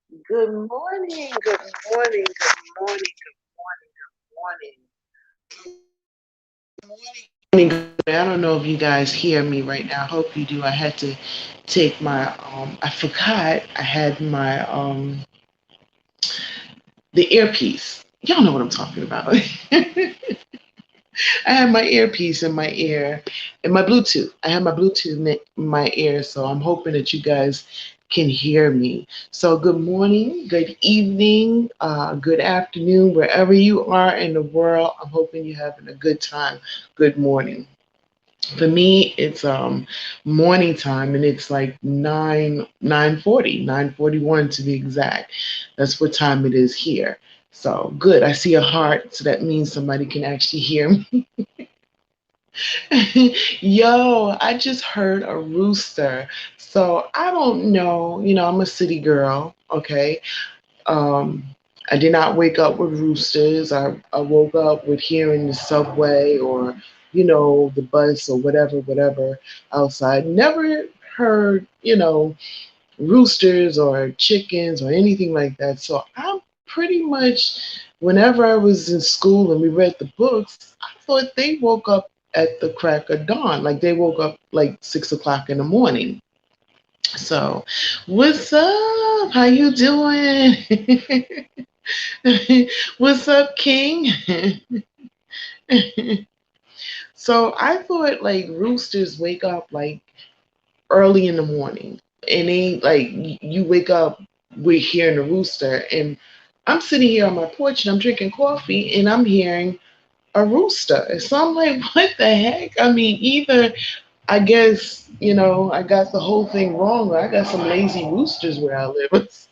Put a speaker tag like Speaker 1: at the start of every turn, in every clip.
Speaker 1: Good morning, good morning, good morning, good morning. I don't know if you guys hear me right now. I hope you do. I had to take my I forgot I had my the earpiece. Y'all know what I'm talking about. I had my earpiece in my ear and my Bluetooth. I have my Bluetooth in my ear, so I'm hoping that you guys can hear me. So, good morning, good evening, good afternoon, wherever you are in the world. I'm hoping you're having a good time. Good morning. For me, it's morning time, and it's like 9:41 to be exact. That's what time it is here. So good. I see a heart, so that means somebody can actually hear me. Yo, I just heard a rooster. So I don't know. I'm a city girl, okay? Um, I did not wake up with roosters. I woke up with hearing the subway or, the bus or whatever outside. Never heard, roosters or chickens or anything like that. So I'm pretty much, whenever I was in school and we read the books, I thought they woke up at the crack of dawn. Like they woke up like 6 o'clock in the morning. So, what's up? How you doing? What's up, King? So I thought like roosters wake up like early in the morning, and they like you wake up with hearing a rooster, and I'm sitting here on my porch and I'm drinking coffee and I'm hearing a rooster. So I'm like, what the heck? I mean, either I guess, I got the whole thing wrong, or I got some lazy roosters where I live.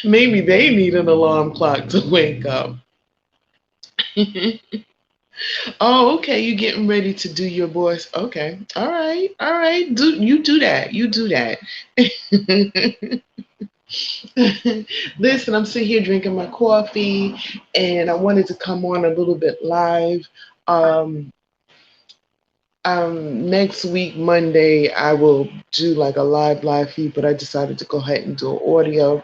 Speaker 1: Maybe they need an alarm clock to wake up. Oh, okay. You getting ready to do your voice? Okay. All right. All right. Do that. You do that. Listen, I'm sitting here drinking my coffee, and I wanted to come on a little bit live. Um, Next week, Monday, I will do like a live feed, but I decided to go ahead and do an audio.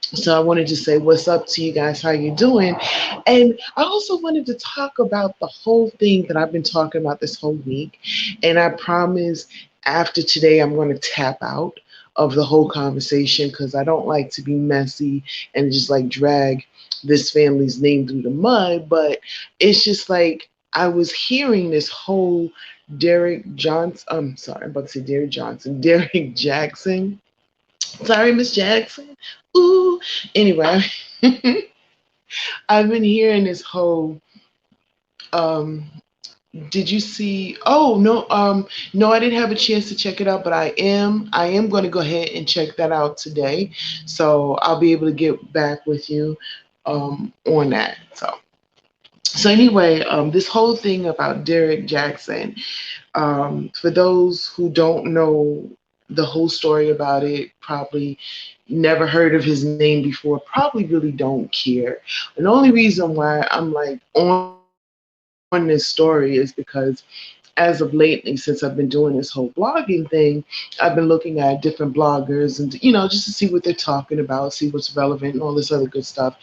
Speaker 1: So I wanted to say what's up to you guys, how you doing? And I also wanted to talk about the whole thing that I've been talking about this whole week. And I promise after today I'm going to tap out of the whole conversation because I don't like to be messy and just like drag this family's name through the mud. But it's just like I was hearing this whole Derrick Johnson, I'm sorry, I'm about to say Derrick Johnson, Derrick Jaxn. Sorry, Miss Jackson. Ooh. Anyway, I've been hearing this whole um did you see no, I didn't have a chance to check it out, but I am going to go ahead and check that out today. So I'll be able to get back with you on that. So anyway, this whole thing about Derrick Jaxn, for those who don't know the whole story about it, probably never heard of his name before, probably really don't care. And the only reason why I'm like on this story is because as of lately, since I've been doing this whole blogging thing, I've been looking at different bloggers and, just to see what they're talking about, see what's relevant and all this other good stuff.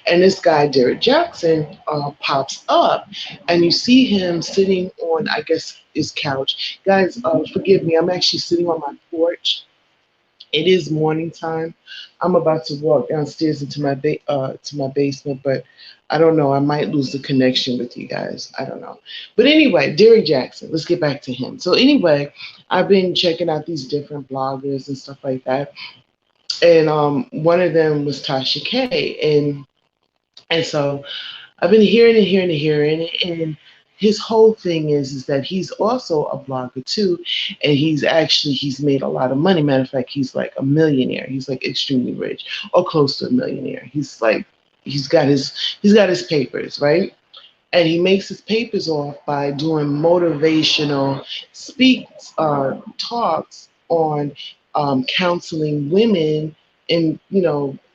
Speaker 1: And this guy, Derrick Jaxn, pops up and you see him sitting on, I guess, his couch. Guys, forgive me, I'm actually sitting on my porch. It is morning time. I'm about to walk downstairs into my to my basement, but I don't know. I might lose the connection with you guys. I don't know. But anyway, Derrick Jaxn. Let's get back to him. So anyway, I've been checking out these different bloggers and stuff like that, and one of them was Tasha K, and so I've been hearing, and his whole thing is that he's also a blogger too, and he's made a lot of money. Matter of fact, he's like a millionaire. He's like extremely rich, or close to a millionaire. He's like he's got his papers, right? And he makes his papers off by doing motivational talks on counseling women, and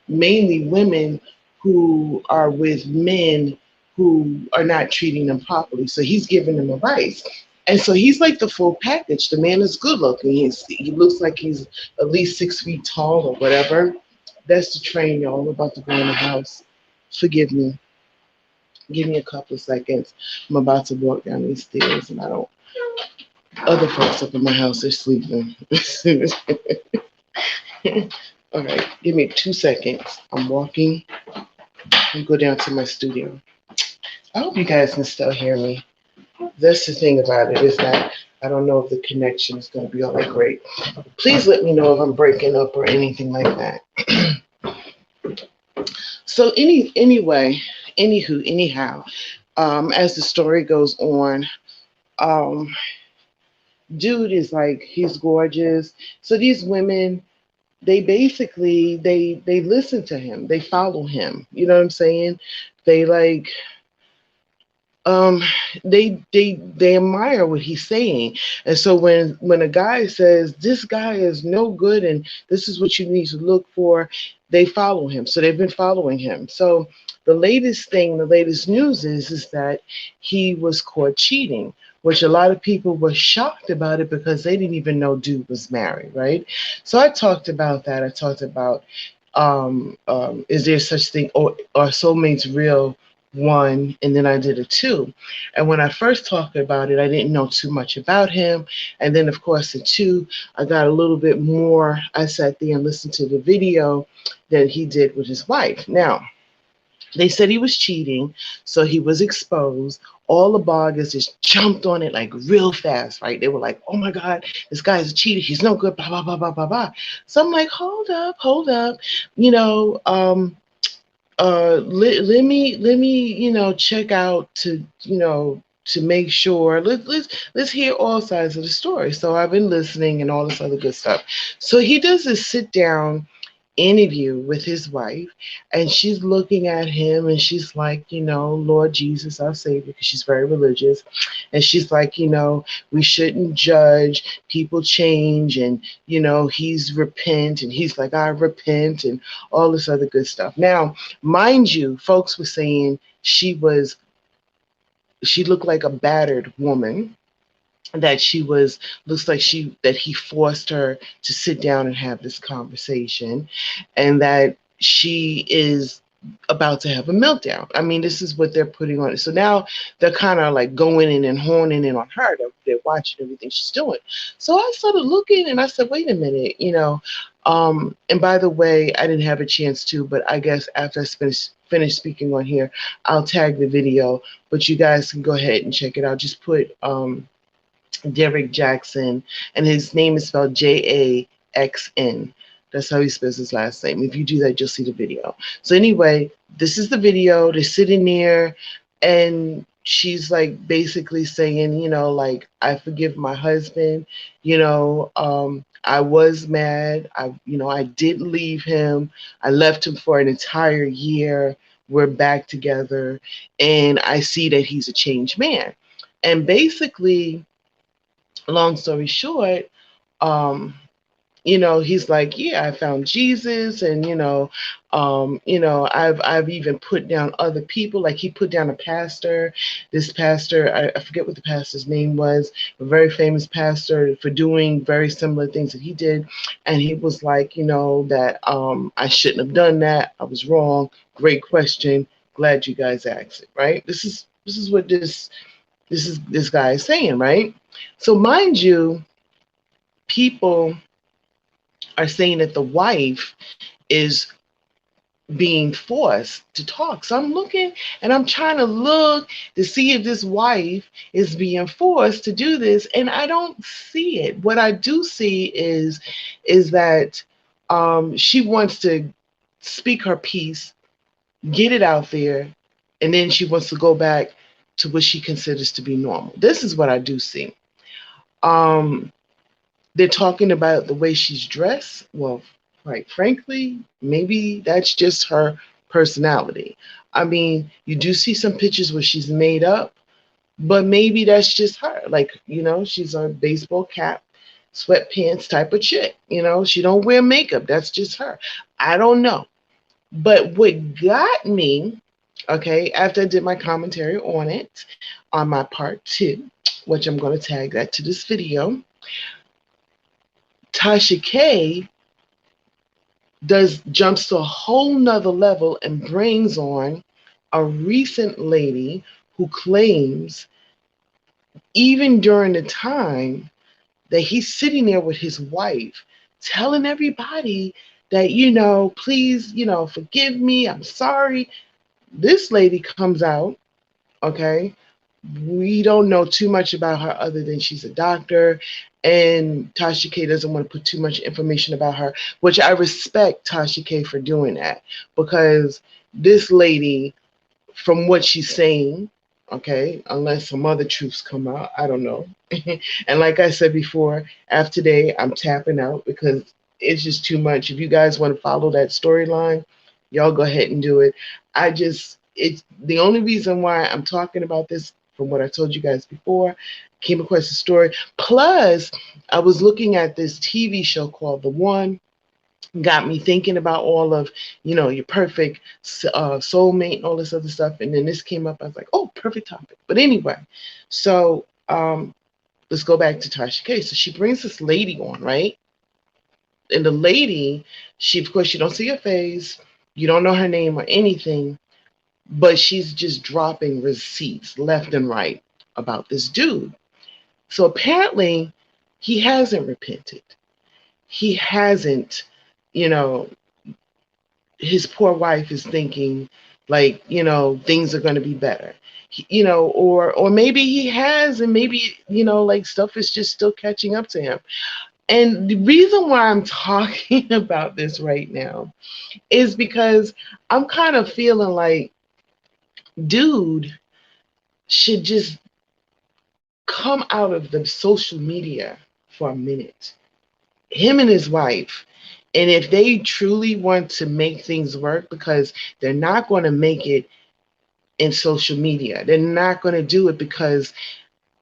Speaker 1: mainly women who are with men who are not treating them properly. So he's giving them advice. And so he's like the full package. The man is good looking. He looks like he's at least 6 feet tall or whatever. That's the train, y'all. I'm about to go in the house. Forgive me. Give me a couple of seconds. I'm about to walk down these stairs, and I don't. Other folks up in my house are sleeping. All right, give me 2 seconds. I'm walking and go down to my studio. I hope you guys can still hear me. That's the thing about it, is that I don't know if the connection is going to be all that great. Please let me know if I'm breaking up or anything like that. So anyhow, as the story goes on, um, dude is like, he's gorgeous. So these women, they basically they listen to him, they follow him. You know what I'm saying? They like um they admire what he's saying. And so when a guy says this guy is no good and this is what you need to look for, they follow him. So they've been following him. So the latest news is that he was caught cheating, which a lot of people were shocked about it because they didn't even know dude was married, right? So I talked about that. I talked about is there such thing, or are soulmates real? One, and then I did a two. And when I first talked about it, I didn't know too much about him. And then, of course, the two, I got a little bit more. I sat there and listened to the video that he did with his wife. Now, they said he was cheating, so he was exposed. All the bloggers just jumped on it like real fast, right? They were like, oh my God, this guy's a cheater. He's no good, blah, blah, blah, blah, blah, blah. So I'm like, hold up. You know, let me check out to to make sure, let's hear all sides of the story. So I've been listening and all this other good stuff. So he does this sit down interview with his wife, and she's looking at him and she's like, Lord Jesus, our Savior, because she's very religious. And she's like, we shouldn't judge, people change, and he's repent, and he's like, I repent, and all this other good stuff. Now, mind you, folks were saying she looked like a battered woman, that that he forced her to sit down and have this conversation, and that she is about to have a meltdown. I mean, this is what they're putting on it. So now they're kind of like going in and honing in on her. They're watching everything she's doing. So I started looking and I said, wait a minute, and by the way, I didn't have a chance to, but I guess after I finish speaking on here, I'll tag the video, but you guys can go ahead and check it out. Just put Derrick Jaxn, and his name is spelled Jaxn. That's how he spells his last name. If you do that, you'll see the video. So anyway, this is the video. They're sitting there, and she's like basically saying, like, I forgive my husband. I was mad. I did leave him. I left him for an entire year. We're back together, and I see that he's a changed man. And basically, long story short, he's like, yeah, I found Jesus, and I've even put down other people. Like, he put down a pastor. This pastor, I forget what the pastor's name was, a very famous pastor for doing very similar things that he did, and he was like, that I shouldn't have done that. I was wrong. Great question. Glad you guys asked it. Right? This is what this guy is saying, right? So mind you, people are saying that the wife is being forced to talk. So I'm looking and I'm trying to look to see if this wife is being forced to do this, and I don't see it. What I do see is that she wants to speak her piece, get it out there, and then she wants to go back to what she considers to be normal. This is what I do see. They're talking about the way she's dressed. Well, quite frankly, maybe that's just her personality. I mean, you do see some pictures where she's made up, but maybe that's just her. Like, she's a baseball cap, sweatpants type of chick. She don't wear makeup. That's just her. I don't know. But what got me, okay, after I did my commentary on it, on my part two, which I'm going to tag that to this video, Tasha K jumps to a whole nother level and brings on a recent lady who claims even during the time that he's sitting there with his wife telling everybody that, please, forgive me, I'm sorry. This lady comes out, okay? We don't know too much about her other than she's a doctor, and Tasha K doesn't want to put too much information about her, which I respect Tasha K for doing that, because this lady, from what she's saying, okay, unless some other truths come out, I don't know. And like I said before, after today, I'm tapping out because it's just too much. If you guys want to follow that storyline, y'all go ahead and do it. It's the only reason why I'm talking about this, from what I told you guys before, came across the story. Plus, I was looking at this TV show called The One, got me thinking about all of, your perfect soulmate and all this other stuff. And then this came up. I was like, oh, perfect topic. But anyway, so let's go back to Tasha K. So she brings this lady on, right? And the lady, of course, you don't see her face. You don't know her name or anything, but she's just dropping receipts left and right about this dude. So apparently he hasn't repented. He hasn't, his poor wife is thinking like, things are going to be better, or maybe he has, and maybe, like stuff is just still catching up to him. And the reason why I'm talking about this right now is because I'm kind of feeling like dude should just come out of the social media for a minute, him and his wife. And if they truly want to make things work, because they're not going to make it in social media, they're not going to do it, because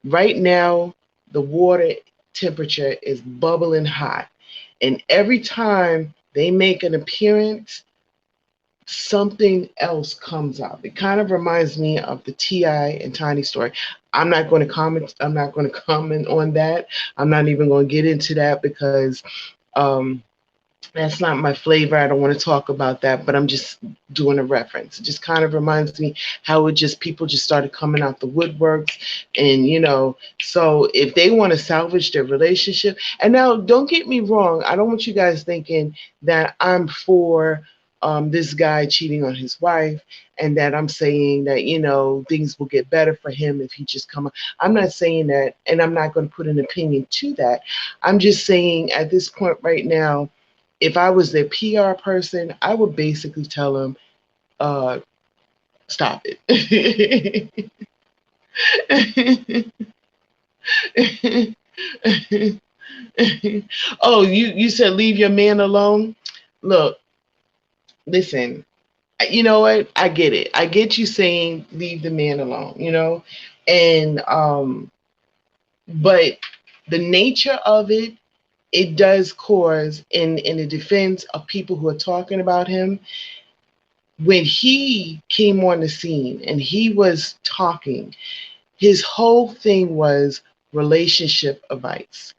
Speaker 1: right now the water temperature is bubbling hot. And every time they make an appearance, something else comes out. It kind of reminds me of the T.I. and Tiny story. I'm not going to comment on that. I'm not even going to get into that, because that's not my flavor. I don't want to talk about that, but I'm just doing a reference. It just kind of reminds me how people just started coming out the woodworks. And, so if they want to salvage their relationship, and now don't get me wrong, I don't want you guys thinking that I'm for this guy cheating on his wife, and that I'm saying that, things will get better for him if he just come out. I'm not saying that, and I'm not going to put an opinion to that. I'm just saying at this point right now, if I was their PR person, I would basically tell them, stop it. Oh, you said leave your man alone? Look, listen, you know what? I get it. I get you saying leave the man alone, and but the nature of it does cause, in the defense of people who are talking about him, when he came on the scene and he was talking, his whole thing was relationship advice.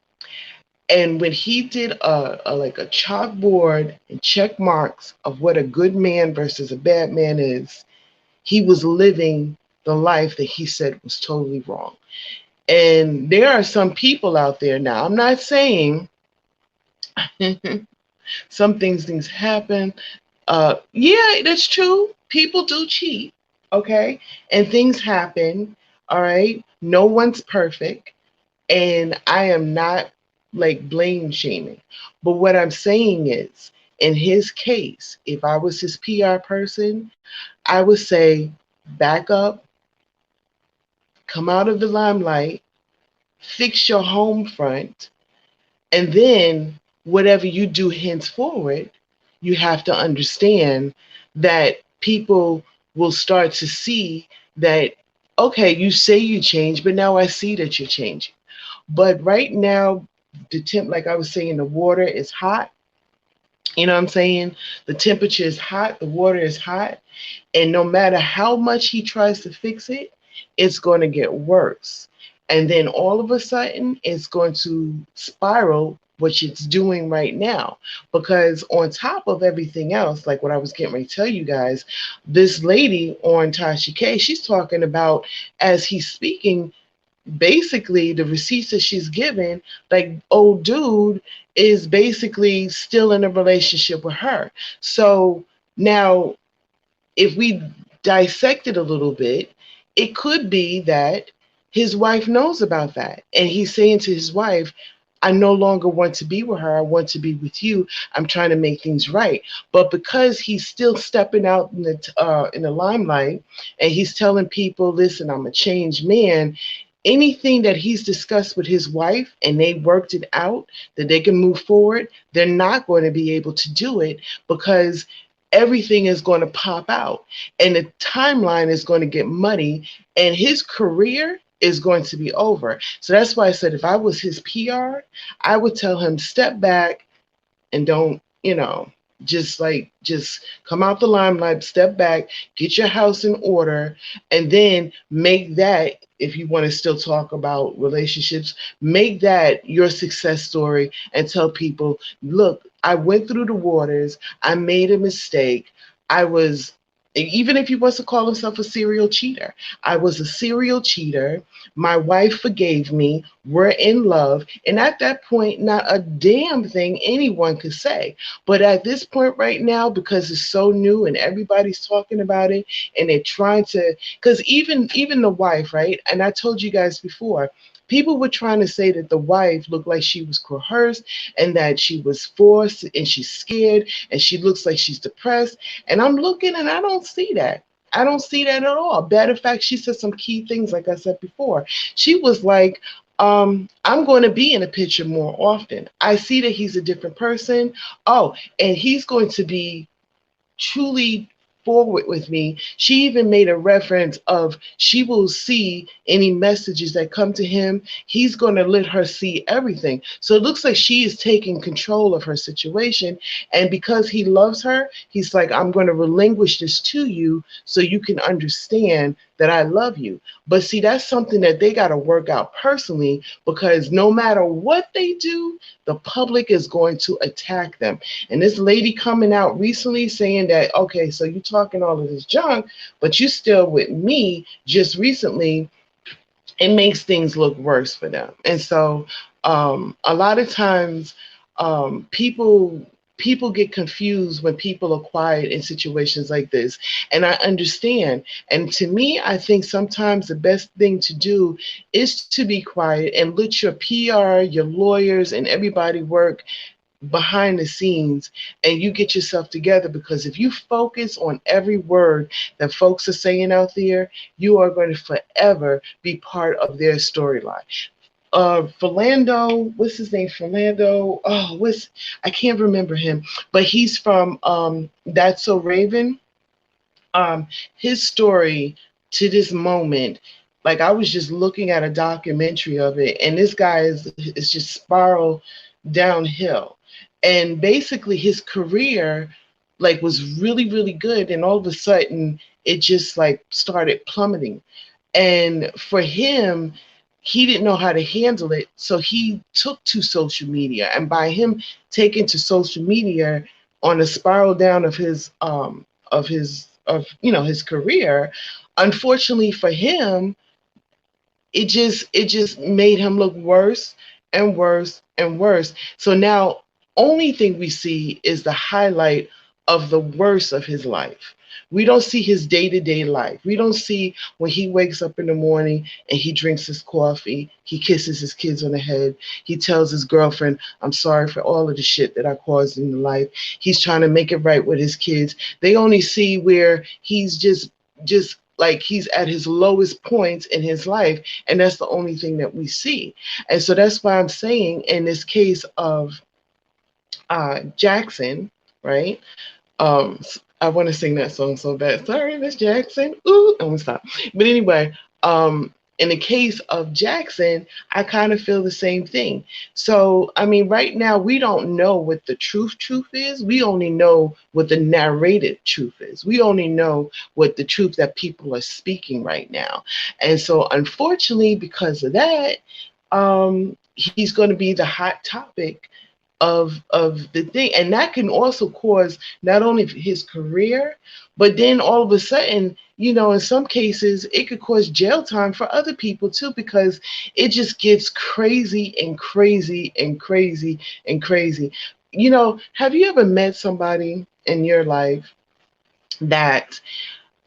Speaker 1: And when he did like a chalkboard and check marks of what a good man versus a bad man is, he was living the life that he said was totally wrong. And there are some people out there now, I'm not saying some things happen. Yeah, that's true. People do cheat, okay? And things happen, all right? No one's perfect. And I am not like blame shaming. But what I'm saying is, in his case, if I was his PR person, I would say, back up, come out of the limelight, fix your home front, and then whatever you do henceforward, you have to understand that people will start to see that, okay, you say you change, but now I see that you're changing. But right now, the temp, like I was saying, the water is hot. You know what I'm saying? The temperature is hot, the water is hot, and no matter how much he tries to fix it, it's going to get worse. And then all of a sudden, it's going to spiral, which it's doing right now. Because on top of everything else, like what I was getting ready to tell you guys, this lady on Tasha K, she's talking about, as he's speaking, basically the receipts that she's given, like old dude is basically still in a relationship with her. So now if we dissect it a little bit, it could be that his wife knows about that. And he's saying to his wife, I no longer want to be with her. I want to be with you. I'm trying to make things right. But because he's still stepping out in the limelight, and he's telling people, listen, I'm a changed man, anything that he's discussed with his wife and they worked it out that they can move forward, they're not going to be able to do it because everything is going to pop out and the timeline is going to get muddy and his career is going to be over. So that's why I said if I was his PR, I would tell him step back and don't, just come out the limelight, step back, get your house in order, and then make that, if you want to still talk about relationships, make that your success story and tell people, look, I went through the waters, I made a mistake, I was, even if he wants to call himself a serial cheater, I was a serial cheater. My wife forgave me. We're in love. And at that point, not a damn thing anyone could say. But at this point right now, because it's so new and everybody's talking about it and they're trying to, because even the wife, right? And I told you guys before, people were trying to say that the wife looked like she was coerced and that she was forced and she's scared and she looks like she's depressed. And I'm looking and I don't see that. I don't see that at all. Matter of fact, she said some key things, like I said before. She was like, I'm going to be in a picture more often. I see that he's a different person. Oh, and he's going to be truly forward with me. She even made a reference of she will see any messages that come to him. He's going to let her see everything. So it looks like she is taking control of her situation. And because he loves her, he's like, I'm going to relinquish this to you so you can understand that I love you. But see, that's something that they got to work out personally, because no matter what they do, the public is going to attack them. And this lady coming out recently saying that, okay, so you talking all of this junk, but you still with me just recently, it makes things look worse for them. And so a lot of times people get confused when people are quiet in situations like this. And I understand. And to me, I think sometimes the best thing to do is to be quiet and let your PR, your lawyers, and everybody work behind the scenes and you get yourself together, because if you focus on every word that folks are saying out there, you are going to forever be part of their storyline. Philando, what's his name? Philando, I can't remember him, but he's from That's So Raven. His story to this moment, like I was just looking at a documentary of it, and this guy is just spiral downhill. And basically his career like was really, really good, and all of a sudden it just like started plummeting. And for him, he didn't know how to handle it, so he took to social media. And by him taking to social media on a spiral down of his career, unfortunately for him, it just made him look worse and worse and worse. So now only thing we see is the highlight of the worst of his life. We don't see his day-to-day life. We don't see when he wakes up in the morning and he drinks his coffee, he kisses his kids on the head, he tells his girlfriend, I'm sorry for all of the shit that I caused in life. He's trying to make it right with his kids. They only see where he's just like he's at his lowest points in his life, and that's the only thing that we see. And so that's why I'm saying in this case of Jackson, right? Um, I want to sing that song so bad. Sorry, Miss Jackson. Ooh, I'm gonna stop. But anyway, in the case of Jaxn, I kind of feel the same thing. So, I mean, right now we don't know what the truth is. We only know what the narrated truth is. We only know what the truth that people are speaking right now. And so, unfortunately, because of that, he's going to be the hot topic of the thing, and that can also cause not only his career, but then all of a sudden, you know, in some cases it could cause jail time for other people too, because it just gets crazy and crazy and crazy and crazy. You know, have you ever met somebody in your life that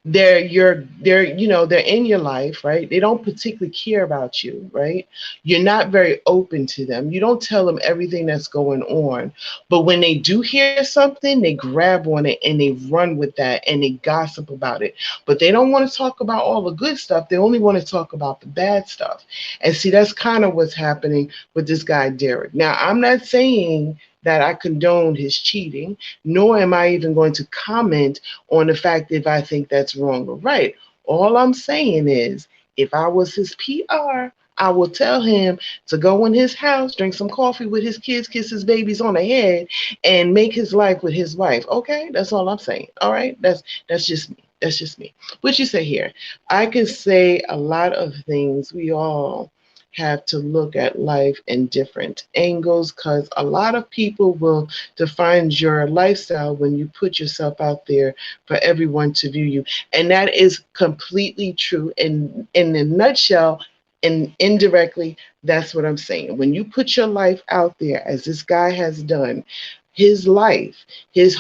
Speaker 1: they're you know, they're in your life, right? They don't particularly care about you, right? You're not very open to them. You don't tell them everything that's going on, but when they do hear something, they grab on it and they run with that and they gossip about it. But they don't want to talk about all the good stuff. They only want to talk about the bad stuff. And see, that's kind of what's happening with this guy Derrick. Now, I'm not saying that I condone his cheating, nor am I even going to comment on the fact if I think that's wrong or right. All I'm saying is, if I was his PR, I will tell him to go in his house, drink some coffee with his kids, kiss his babies on the head, and make his life with his wife. Okay, that's all I'm saying. All right, that's just me. That's just me. What you say here? I can say a lot of things. We all have to look at life in different angles, because a lot of people will define your lifestyle when you put yourself out there for everyone to view you. And that is completely true. And in a nutshell, and indirectly, that's what I'm saying. When you put your life out there, as this guy has done, his life, his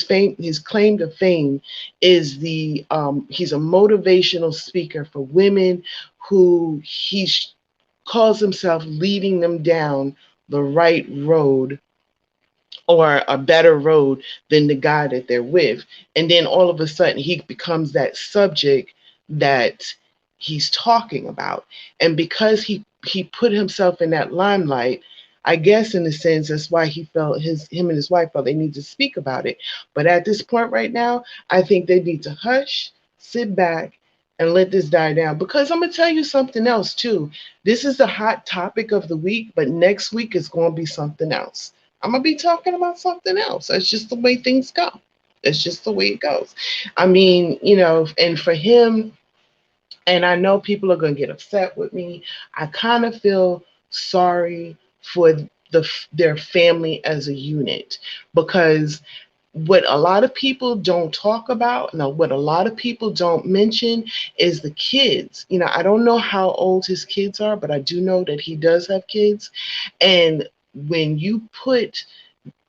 Speaker 1: fame, his claim to fame is he's a motivational speaker for women who he's calls himself leading them down the right road, or a better road than the guy that they're with. And then all of a sudden he becomes that subject that he's talking about. And because he put himself in that limelight, I guess in a sense that's why he felt him and his wife felt they need to speak about it. But at this point right now, I think they need to hush, sit back, and let this die down. Because I'm gonna tell you something else too. This is the hot topic of the week, but next week is gonna be something else. I'm gonna be talking about something else. That's just the way things go. That's just the way it goes. I mean, you know, and for him, and I know people are gonna get upset with me, I kind of feel sorry for their family as a unit, because what a lot of people don't talk about, no, what a lot of people don't mention is the kids. You know, I don't know how old his kids are, but I do know that he does have kids. And when you put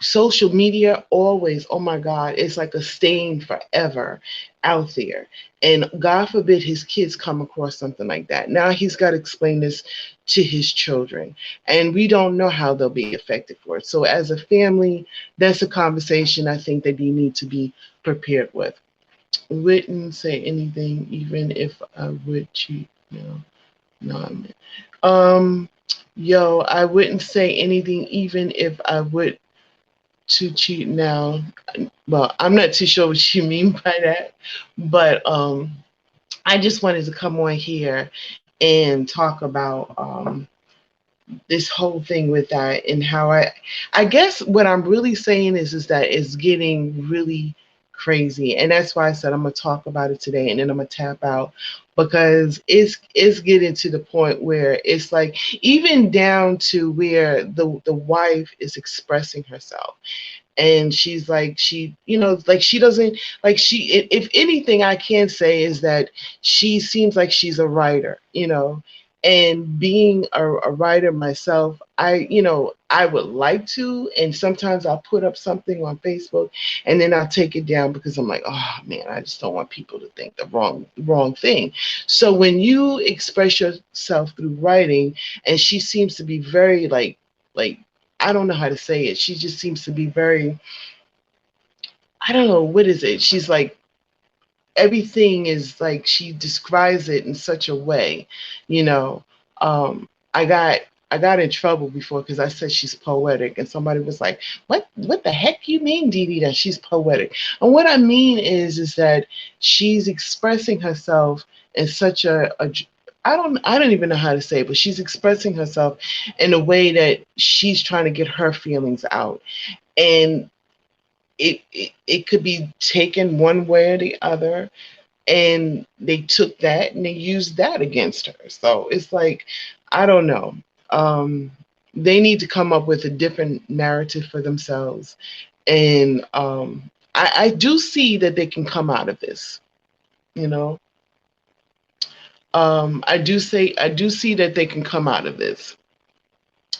Speaker 1: social media always, oh my God, it's like a stain forever out there. And God forbid his kids come across something like that. Now he's got to explain this to his children. And we don't know how they'll be affected for it. So as a family, that's a conversation I think that you need to be prepared with. Wouldn't say anything even if I would cheat. No, no, I mean, yo, I wouldn't say anything even if I would to cheat now. Well, I'm not too sure what you mean by that, but I just wanted to come on here and talk about this whole thing with that, and how I guess what I'm really saying is that it's getting really crazy, and that's why I said I'm gonna talk about it today, and then I'm gonna tap out, because it's getting to the point where it's like, even down to where the wife is expressing herself, and she's like, she, you know, like she doesn't, like she, if anything I can say is that she seems like she's a writer, you know. And being a writer myself, I, you know, I would like to, and sometimes I'll put up something on Facebook and then I'll take it down because I'm like, oh man, I just don't want people to think the wrong thing. So when you express yourself through writing, and she seems to be very like I don't know how to say it. She just seems to be very, I don't know, what is it? She's like, everything is like, she describes it in such a way, you know. Um, I got I got in trouble before because I said she's poetic, and somebody was like, "What the heck you mean, Dee Dee, that she's poetic?" And what I mean is that she's expressing herself in such I don't even know how to say it, but she's expressing herself in a way that she's trying to get her feelings out. And it could be taken one way or the other, and they took that and they used that against her. So it's like, I don't know. Um, they need to come up with a different narrative for themselves, and I do see that they can come out of this. You know, I do see that they can come out of this.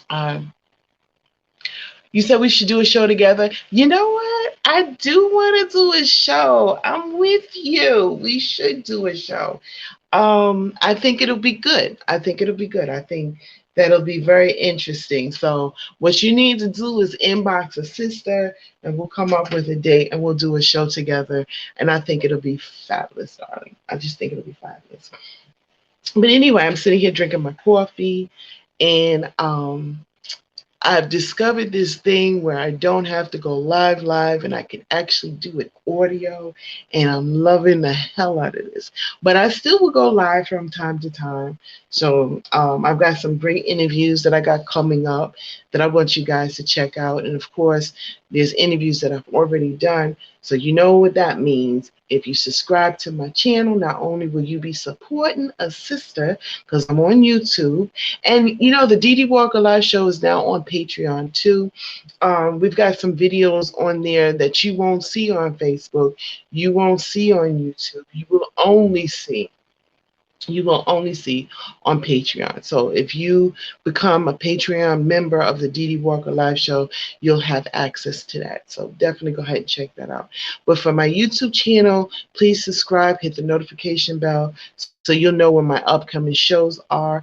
Speaker 1: Um, You said we should do a show together. You know what? I do want to do a show. I'm with you. We should do a show. I think it'll be good. I think it'll be good. I think that'll be very interesting. So what you need to do is inbox a sister, and we'll come up with a date, and we'll do a show together. And I think it'll be fabulous, darling. I just think it'll be fabulous. But anyway, I'm sitting here drinking my coffee, and I've discovered this thing where I don't have to go live, and I can actually do it audio, and I'm loving the hell out of this. But I still will go live from time to time. So I've got some great interviews that I got coming up that I want you guys to check out. And of course, there's interviews that I've already done. So you know what that means. If you subscribe to my channel, not only will you be supporting a sister, because I'm on YouTube, and you know the DD Walker Live show is now on Patreon too. We've got some videos on there that you won't see on Facebook, you won't see on YouTube. You will only see on Patreon. So if you become a Patreon member of the DD Walker Live Show, you'll have access to that. So definitely go ahead and check that out. But for my YouTube channel, please subscribe, hit the notification bell so you'll know when my upcoming shows are.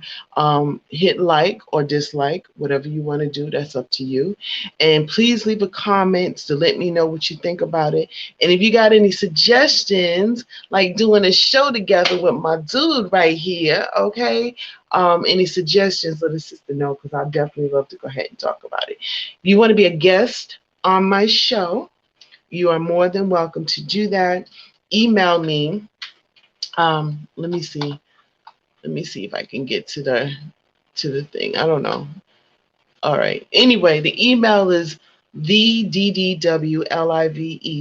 Speaker 1: Hit like or dislike, whatever you want to do, that's up to you. And please leave a comment to let me know what you think about it. And if you got any suggestions, like doing a show together with my dude right here, okay? Any suggestions, let a sister know, because I'd definitely love to go ahead and talk about it. If you want to be a guest on my show, you are more than welcome to do that. Email me. Let me see. Let me see if I can get to the thing. I don't know. All right. Anyway, the email is thedwlive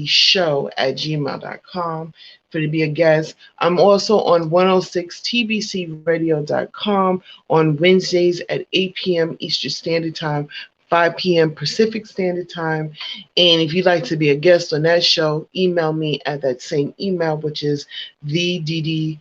Speaker 1: show@gmail.com for to be a guest. I'm also on 106tbcradio.com on Wednesdays at 8 p.m. Eastern Standard Time, 5 p.m. Pacific Standard Time. And if you'd like to be a guest on that show, email me at that same email, which is thedwlive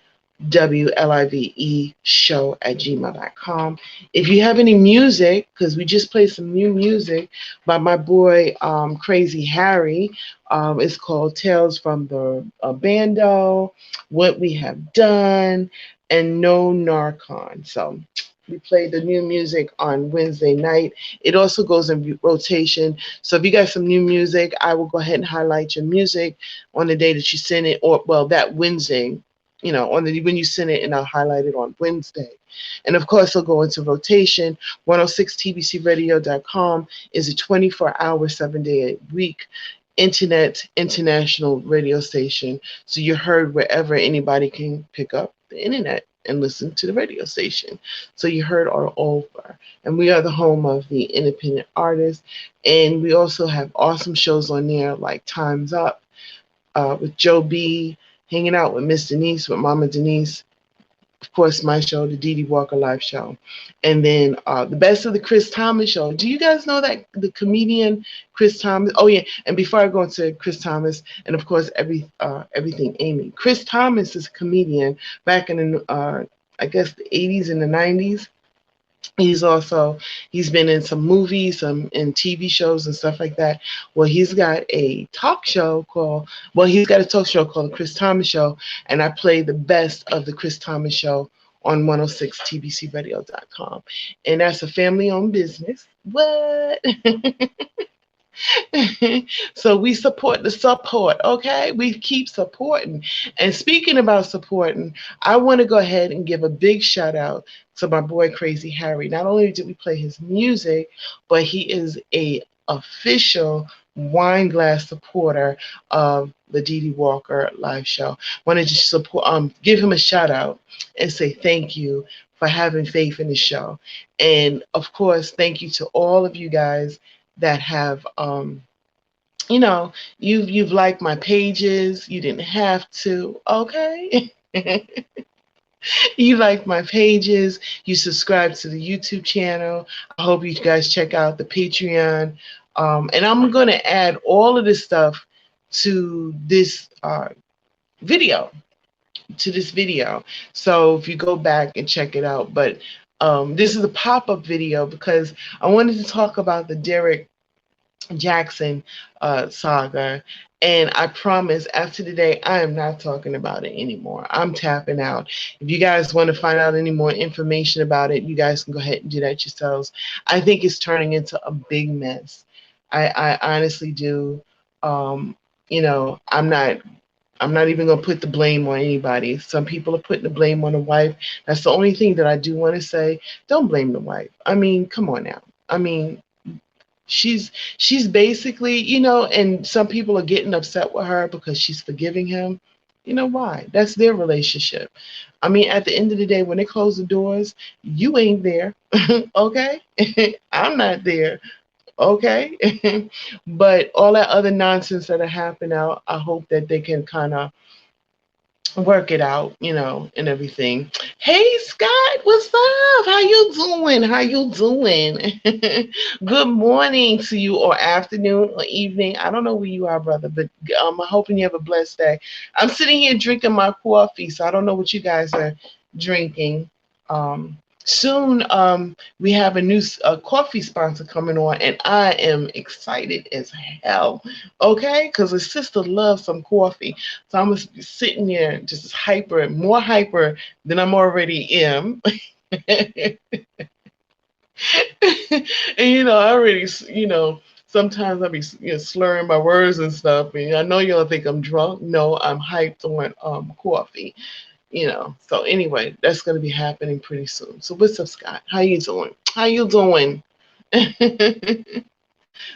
Speaker 1: show@gmail.com. If you have any music, because we just played some new music by my boy Crazyharry, it's called Tales from the Bando, What We Have Done, and No Narcon. So we played the new music on Wednesday night. It also goes in rotation. So if you got some new music, I will go ahead and highlight your music on the day that you send it, or well, that Wednesday, you know, when you send it, and I'll highlight it on Wednesday. And of course, it'll go into rotation. 106tbcradio.com is a 24-hour, 7-day-a-week international radio station. So you're heard wherever anybody can pick up the internet and listen to the radio station. So you heard all over. And we are the home of the independent artists. And we also have awesome shows on there like Time's Up with Joe B, hanging out with Miss Denise, with Mama Denise. Of course, my show, the DD Walker Live Show. And then the Best of the Chris Thomas Show. Do you guys know that the comedian Chris Thomas? Oh, yeah. And before I go into Chris Thomas, and of course, everything Amy. Chris Thomas is a comedian back in the, I guess, the 80s and the 90s. He's been in some movies, some in TV shows and stuff like that. Well, he's got a talk show called the Chris Thomas Show, and I play the best of the Chris Thomas Show on 106tbcradio.com. And that's a family-owned business. What? So we support the support, okay? We keep supporting. And speaking about supporting, I want to go ahead and give a big shout out to my boy Crazyharry. Not only did we play his music, but he is a official wine glass supporter of the Dee Dee Walker live show. Wanted to support, give him a shout out and say thank you for having faith in the show. And of course, thank you to all of you guys that have, you've liked my pages. You didn't have to, okay? You like my pages, you subscribe to the YouTube channel. I hope you guys check out the Patreon. And I'm going to add all of this stuff to this video, So if you go back and check it out, but this is a pop-up video because I wanted to talk about the Derrick Jaxn saga. And I promise after today, I am not talking about it anymore. I'm tapping out. If you guys want to find out any more information about it, you guys can go ahead and do that yourselves. I think it's turning into a big mess. I honestly do. I'm not even gonna put the blame on anybody. Some people are putting the blame on the wife. That's the only thing that I do want to say. Don't blame the wife. I mean, come on now. I mean, she's basically, and some people are getting upset with her because she's forgiving him. You know why? That's their relationship. I mean, at the end of the day, when they close the doors, you ain't there. Okay? I'm not there. Okay? But all that other nonsense that are happening out, I hope that they can kind of work it out, and everything. Hey Scott, what's up? How you doing? How you doing? Good morning to you, or afternoon, or evening. I don't know where you are, brother, but I'm hoping you have a blessed day. I'm sitting here drinking my coffee, so I don't know what you guys are drinking. Soon, we have a new coffee sponsor coming on, and I am excited as hell, okay? Because the sister loves some coffee. So I'm going to be sitting there just more hyper than I'm already am. And, I already, sometimes I be slurring my words and stuff. And I know y'all think I'm drunk. No, I'm hyped on coffee. So anyway, that's going to be happening pretty soon. So what's up, Scott? How you doing? How you doing?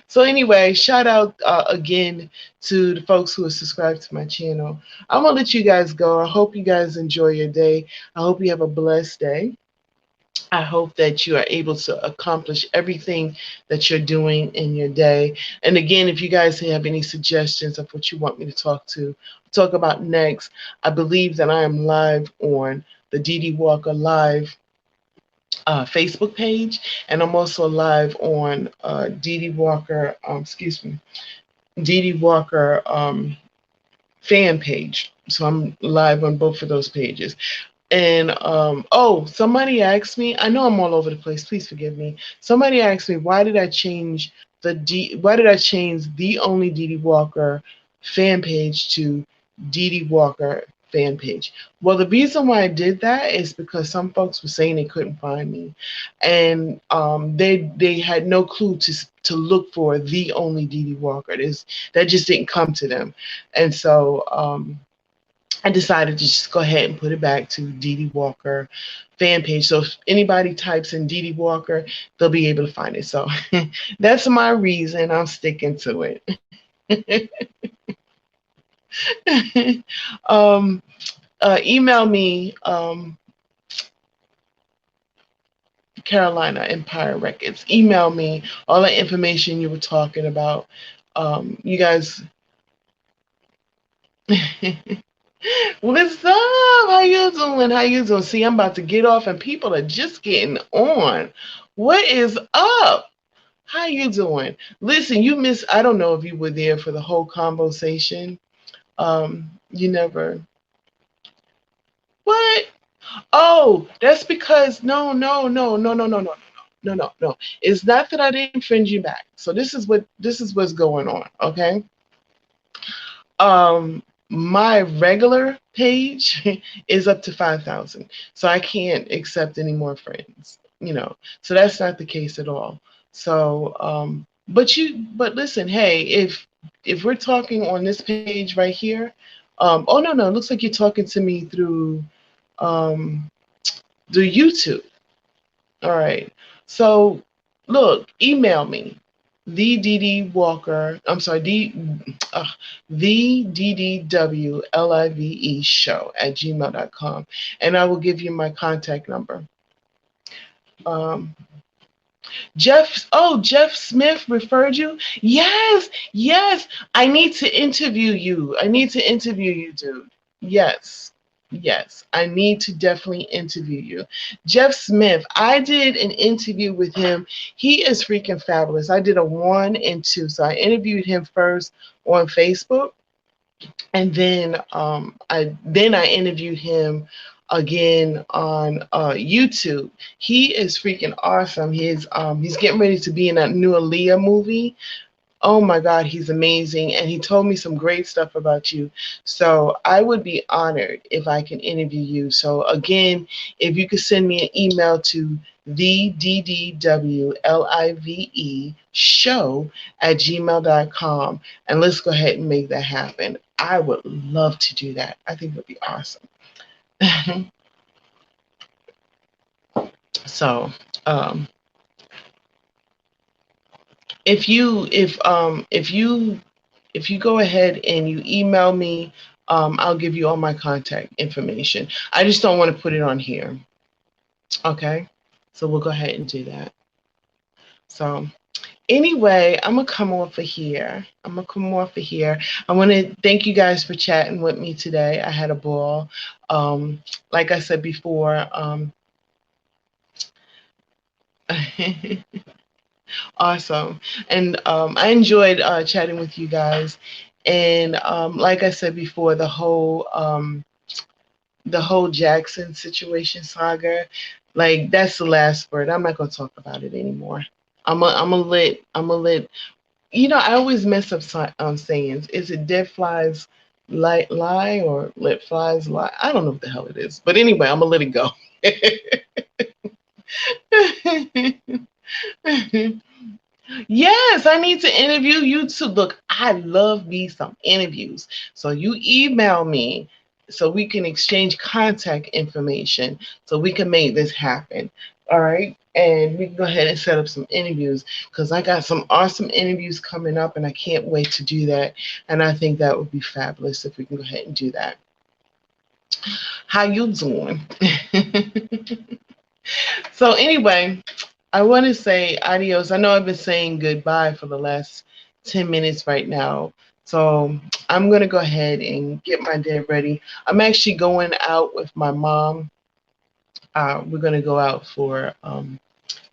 Speaker 1: So anyway, shout out again to the folks who are subscribed to my channel. I'm going to let you guys go. I hope you guys enjoy your day. I hope you have a blessed day. I hope that you are able to accomplish everything that you're doing in your day. And again, if you guys have any suggestions of what you want me to talk about next, I believe that I am live on the Dee Dee Walker Live Facebook page, and I'm also live on Dee Dee Walker, Dee Dee Walker fan page. So I'm live on both of those pages. And somebody asked me, I know I'm all over the place, please forgive me. Somebody asked me, why did I change the only Dee Dee Walker fan page to Dee Dee Walker fan page? Well, the reason why I did that is because some folks were saying they couldn't find me, and they had no clue to look for the only Dee Dee Walker. That just didn't come to them, and so I decided to just go ahead and put it back to Dee Dee Walker fan page. So if anybody types in Dee Dee Walker, they'll be able to find it. So that's my reason. I'm sticking to it. Email me, Carolinaempirerecords. Email me all the information you were talking about. You guys. What's up? How you doing? How you doing? See, I'm about to get off and people are just getting on. What is up? How you doing? Listen, I don't know if you were there for the whole conversation. You never. What? Oh, that's because no. It's not that I didn't friend you back. So this is what's going on, okay? My regular page is up to 5,000, so I can't accept any more friends, so that's not the case at all. So but listen, hey, if we're talking on this page right here, oh no, it looks like you're talking to me through YouTube. All right, so look, email me. the DD Walker, I'm sorry, the DDWLive show at gmail.com. And I will give you my contact number. Um, Jeff Smith referred you? Yes, yes. I need to interview you. I need to interview you, dude. Yes. Yes, I need to definitely interview you. Jeff Smith, I did an interview with him. He is freaking fabulous. I did a 1 and 2. So I interviewed him first on Facebook, and then I interviewed him again on YouTube. He is freaking awesome. He's getting ready to be in that new Aaliyah movie. Oh my God, he's amazing. And he told me some great stuff about you. So I would be honored if I can interview you. So again, if you could send me an email to the DDWLive show at gmail.com, and let's go ahead and make that happen. I would love to do that. I think it would be awesome. So, if you go ahead and you email me, I'll give you all my contact information. I just don't want to put it on here. Okay, so we'll go ahead and do that. So anyway, I'm gonna come off of here. I want to thank you guys for chatting with me today. I had a ball. Like I said before, awesome. And I enjoyed chatting with you guys. And like I said before, the whole Jaxn situation saga, like that's the last word. I'm not gonna talk about it anymore. I'm a let. You know, I always mess up sayings. Is it dead flies lie or let flies lie? I don't know what the hell it is. But anyway, I'm gonna let it go. Yes, I need to interview you too. Look, I love me some interviews. So you email me so we can exchange contact information so we can make this happen. All right. And we can go ahead and set up some interviews because I got some awesome interviews coming up and I can't wait to do that. And I think that would be fabulous if we can go ahead and do that. How you doing? So anyway, I want to say adios. I know I've been saying goodbye for the last 10 minutes right now. So I'm going to go ahead and get my day ready. I'm actually going out with my mom. We're going to go out for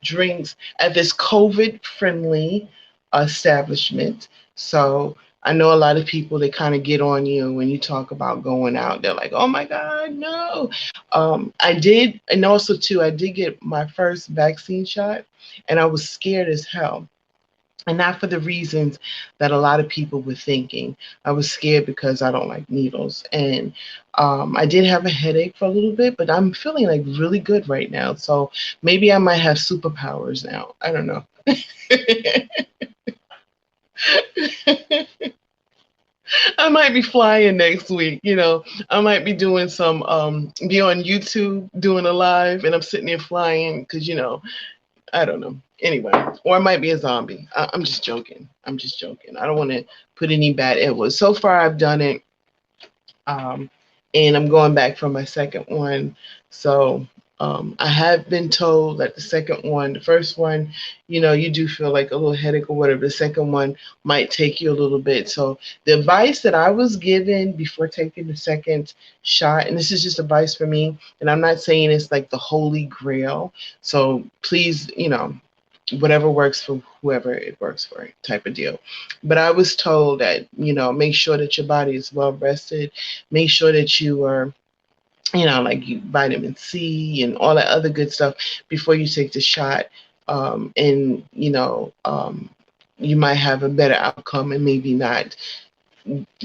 Speaker 1: drinks at this COVID-friendly establishment. So I know a lot of people, they kind of get on you when you talk about going out. They're like, oh my God, no. I did, and also too, I did get my first vaccine shot and I was scared as hell. And not for the reasons that a lot of people were thinking. I was scared because I don't like needles. And I did have a headache for a little bit, but I'm feeling like really good right now. So maybe I might have superpowers now. I don't know. I might be flying next week, you know. I might be doing some, be on YouTube doing a live and I'm sitting there flying because, you know, I don't know. Anyway, or I might be a zombie. I'm just joking. I don't want to put any bad influence. So far, I've done it, and I'm going back for my second one. So I have been told that the first one, you know, you do feel like a little headache or whatever. The second one might take you a little bit. So the advice that I was given before taking the second shot, and this is just advice for me, and I'm not saying it's like the holy grail. So please, you know, whatever works for whoever it works for type of deal. But I was told that, you know, make sure that your body is well rested. Make sure that you are, you know, like vitamin C and all that other good stuff before you take the shot. And, you know, you might have a better outcome and maybe not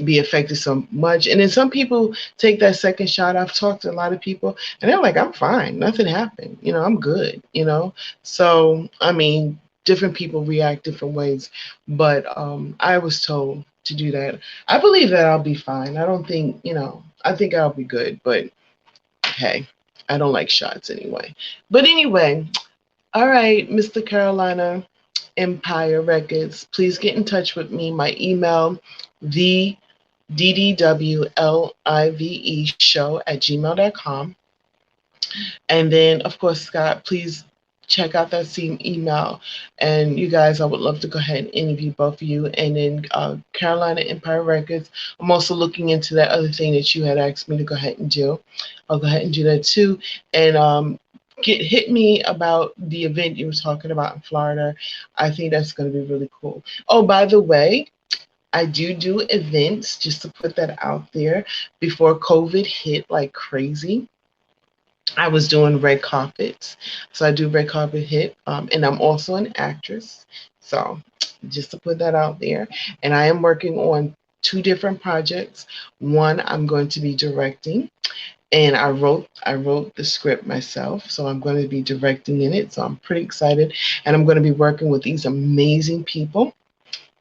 Speaker 1: be affected so much. And then some people take that second shot. I've talked to a lot of people and they're like, I'm fine. Nothing happened. You know, I'm good, you know? So, I mean, different people react different ways, but I was told to do that. I believe that I'll be fine. I don't think, you know, I think I'll be good, but hey, I don't like shots anyway. But anyway, all right, Mr. Carolina, Empire Records. Please get in touch with me. My email, the DDWLive show@gmail.com. And then, of course, Scott, please check out that same email. And you guys, I would love to go ahead and interview both of you. And then Carolina Empire Records, I'm also looking into that other thing that you had asked me to go ahead and do. I'll go ahead and do that too. And hit me about the event you were talking about in Florida. I think that's going to be really cool. Oh, by the way, I do events, just to put that out there. Before COVID hit like crazy, I was doing red carpets. So I do red carpet hit, and I'm also an actress. So just to put that out there. And I am working on two different projects. One, I'm going to be directing, and I wrote the script myself, so I'm going to be directing in it. So I'm pretty excited, and I'm going to be working with these amazing people.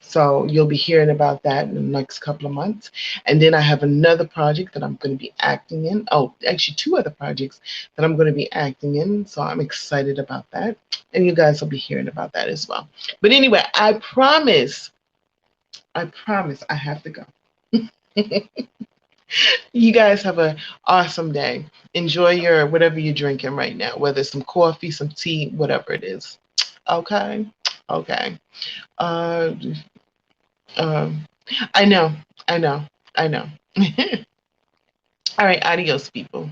Speaker 1: So you'll be hearing about that in the next couple of months. And then I have another project that I'm going to be acting in. Oh, actually two other projects that I'm going to be acting in. So I'm excited about that. And you guys will be hearing about that as well. But anyway, I promise I have to go. You guys have an awesome day. Enjoy your whatever you're drinking right now, whether it's some coffee, some tea, whatever it is. Okay? Okay. Uh, um, I know, I know, I know. All right, adios, people.